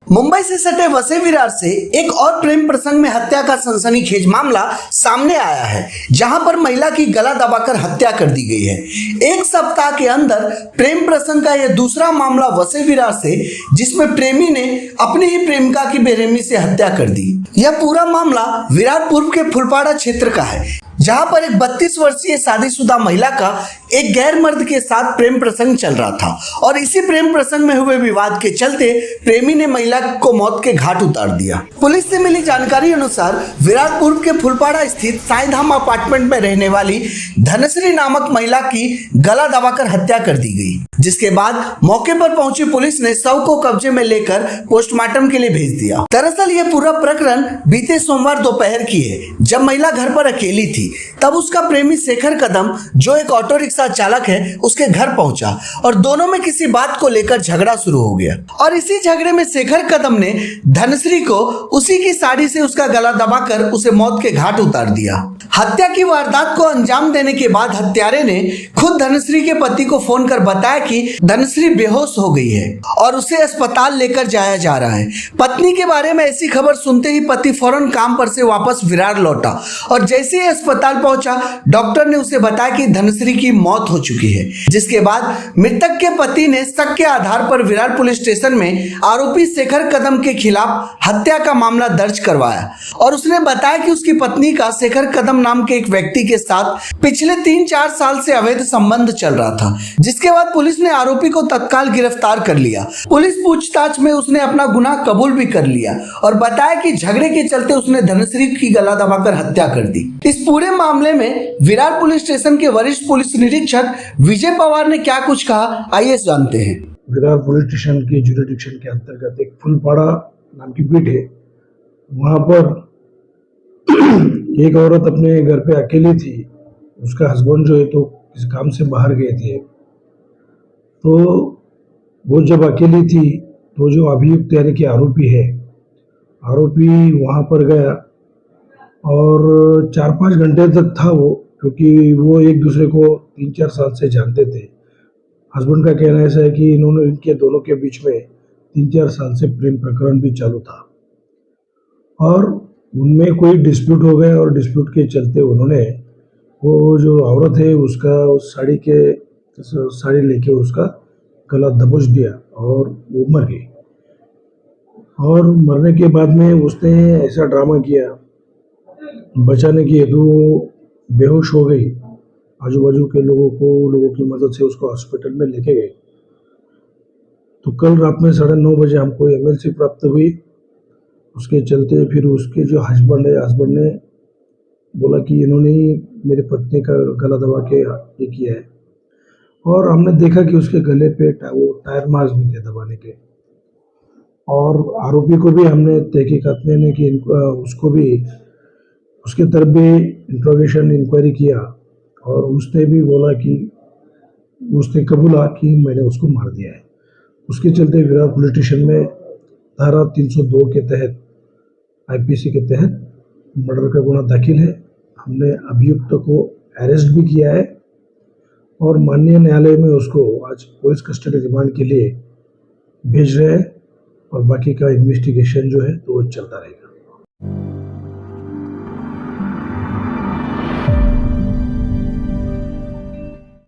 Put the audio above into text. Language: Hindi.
मुंबई से सटे वसई विरार से एक और प्रेम प्रसंग में हत्या का सनसनीखेज मामला सामने आया है, जहां पर महिला की गला दबाकर हत्या कर दी गई है। एक सप्ताह के अंदर प्रेम प्रसंग का यह दूसरा मामला वसई विरार से, जिसमें प्रेमी ने अपनी ही प्रेमिका की बेरहमी से हत्या कर दी। यह पूरा मामला विरार पूर्व के फुलपाड़ा क्षेत्र का है, जहां पर एक 32 वर्षीय शादीशुदा महिला का एक गैर मर्द के साथ प्रेम प्रसंग चल रहा था और इसी प्रेम प्रसंग में हुए विवाद के चलते प्रेमी ने महिला को मौत के घाट उतार दिया। पुलिस से मिली जानकारी अनुसार विरार पूर्व के फुलपाड़ा स्थित साईधाम अपार्टमेंट में रहने वाली धनश्री नामक महिला की गला दबाकर हत्या कर दी गई, जिसके बाद मौके पर पहुंची पुलिस ने शव को कब्जे में लेकर पोस्टमार्टम के लिए भेज दिया। दरअसल यह पूरा प्रकरण बीते सोमवार दोपहर की है, जब महिला घर पर अकेली थी। तब उसका प्रेमी शेखर कदम, जो एक ऑटो रिक्शा चालक है, उसके घर पहुंचा और दोनों में किसी बात को लेकर झगड़ा शुरू हो गया और इसी झगड़े में शेखर कदम ने धनश्री को उसी की साड़ी से उसका गला दबाकर उसे मौत के घाट उतार दिया। हत्या की वारदात को अंजाम देने के बाद हत्यारे ने खुद धनश्री के पति को फोन कर बताया कि धनश्री बेहोश हो गई है और उसे अस्पताल लेकर जाया जा रहा है। पत्नी के बारे में ऐसी खबर सुनते ही पति फौरन काम पर से वापस विरार लौटा और जैसे ही अस्पताल पहुंचा, डॉक्टर ने उसे बताया कि धनश्री की मौत हो चुकी है, जिसके बाद मृतक के पति ने शक के आधार पर विरार पुलिस स्टेशन में आरोपी शेखर कदम के खिलाफ हत्या का मामला दर्ज करवाया और उसने बताया कि उसकी पत्नी का शेखर कदम नाम के एक व्यक्ति के साथ पिछले 3-4 साल से अवैध संबंध चल रहा था, जिसके बाद पुलिस ने आरोपी को तत्काल गिरफ्तार कर लिया। पुलिस पूछताछ में उसने अपना गुनाह कबूल भी कर लिया और बताया कि झगड़े के चलते उसने धनश्री की गला दबाकर हत्या कर दी। इस पूरे मामले में विरार पुलिस स्टेशन के वरिष्ठ पुलिस निरीक्षक विजय पवार ने क्या कुछ कहा, आइए जानते हैं। विरार पुलिस स्टेशन के जुरिडिक्शन के अंतर्गत एक फुलपाड़ा नाम की बीट है, वहाँ पर एक औरत अपने घर पे अकेली थी। उसका हस्बैंड जो है तो किसी काम से बाहर गए थे, तो वो जब अकेली थी तो जो अभियुक्त यानी कि आरोपी है, आरोपी वहाँ पर गया और 4-5 घंटे तक था वो, क्योंकि वो एक दूसरे को 3-4 साल से जानते थे। हस्बैंड का कहना ऐसा है कि इनके दोनों के बीच में 3-4 साल से प्रेम प्रकरण भी चालू था और उनमें कोई डिस्प्यूट हो गया और डिस्प्यूट के चलते उन्होंने वो जो औरत है उसका उस साड़ी लेके उसका गला दबोच दिया और वो मर गई। और मरने के बाद में उसने ऐसा ड्रामा किया बचाने की हेतु, बेहोश हो गई। आजू बाजू के लोगों की मदद से उसको हॉस्पिटल में लेके गए। तो कल रात में 9:30 बजे हमको एमएलसी प्राप्त हुई। उसके चलते फिर उसके जो हस्बैंड ने बोला कि इन्होंने ही मेरे पत्नी का गला दबा के ये किया है और हमने देखा कि उसके गले पे वो टायर मार्क्स भी थे दबाने के। और आरोपी को भी हमने तहकीकात में कि उसको भी उसके तरफ भी इंट्रोगेशन इंक्वायरी किया और उसने भी बोला कि उसने कबूला कि मैंने उसको मार दिया है। उसके चलते विरार पुलिस स्टेशन में धारा 302 के तहत आईपीसी के तहत मर्डर का गुना दाखिल है। हमने अभियुक्त को अरेस्ट भी किया है और माननीय न्यायालय में उसको आज पुलिस कस्टडी रिमांड के लिए भेज रहे हैं और बाकी का इन्वेस्टिगेशन जो है तो वो चलता रहेगा।